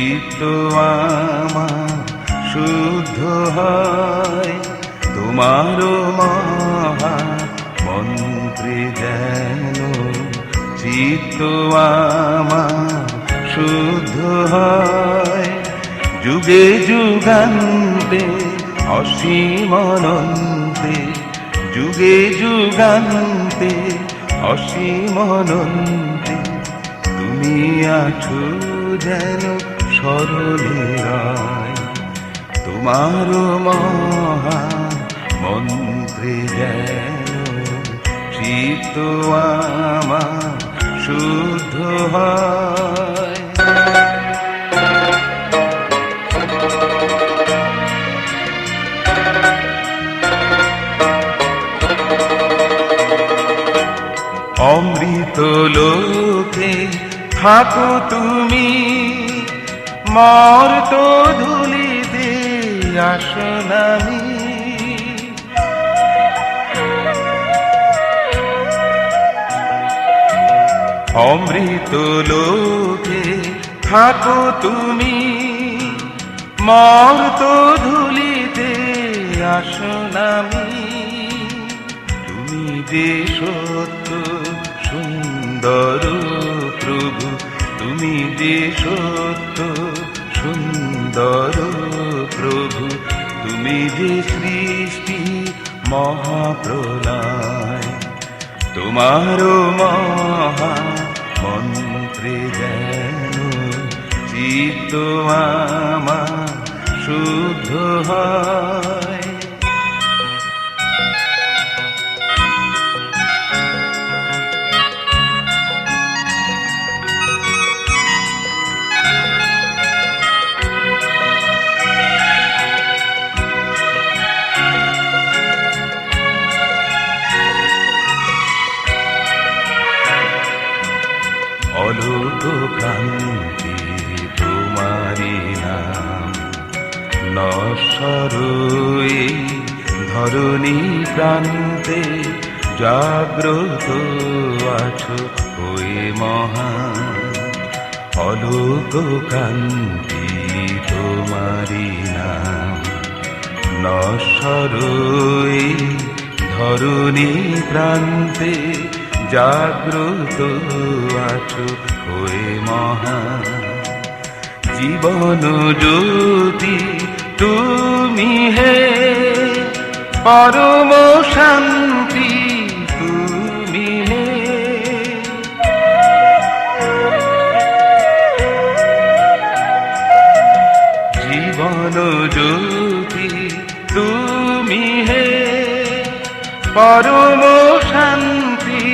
চিত্ত আমার শুদ্ধ হয় তোমার মহা মন্ত্রে যেন চিত্ত আমার শুদ্ধ হয় যুগে যুগান্তে অসীম অনন্তে যুগে যুগান্তে অসীম অনন্তে তুমি আছো যেন স্মরণে রায় তোমার মহা মন্ত্রে যেন চিত্ত আমার শুদ্ধ হয় অমৃত লোকে থাকো তুমি মর্ত ধুলিতে আসো নামি অমৃত লোকে থাকো তুমি মর্ত ধুলিতে আসো নামি তুমি যে সত্য সুন্দর প্রভু তুমি যে সত্য সুন্দর প্রভু তুমি যে সৃষ্টি মহাপ্রলয় তোমার মহা মন্ত্রে যেন চিত্ত আমার শুদ্ধ হয় অলোক ক্রান্তি তোমারি নাম নশ্বর এই ধরণী প্রান্তে জাগ্রত আছো হয়ে মহান অলোক ক্রান্তি তোমারি নাম নশ্বর এই ধরণী প্রান্তে জাগ্রত আছো হয়ে মহান জীবন জ্যোতি তুমি হে পরম শান্তি তুমি হে জীবন জ্যোতি তুমি হে পরম শান্তি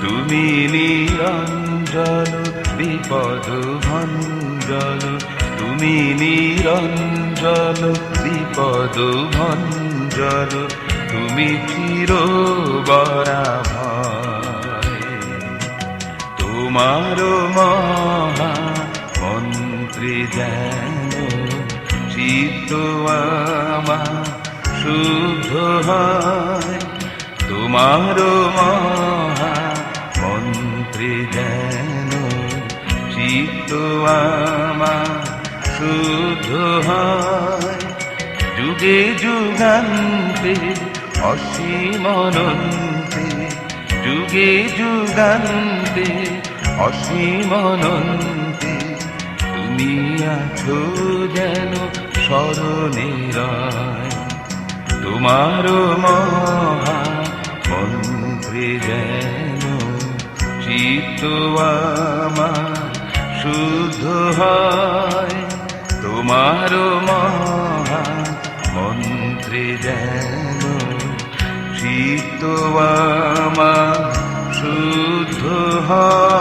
তুমি নিরঞ্জন বিপদ ভঞ্জন তুমি নিরঞ্জন বিপদ ভঞ্জন তুমি চিরবরাভয় তোমার মহা মন্ত্রে যেন চিত্ত আমার শুদ্ধ হয় তোমার মহা মন্ত্রে যেন চিত্ত আমার শুদ্ধ হয় যুগে যুগান্তে অসীম অনন্তে যুগে যুগান্তে অসীম অনন্তে তুমি আছো যেন স্মরণে রায় তোমার মহা মন্ত্রে যেন চিত্ত আমার শুদ্ধ হয় তোমার মহা মন্ত্রে যেন চিত্ত আমার শুদ্ধ হয়।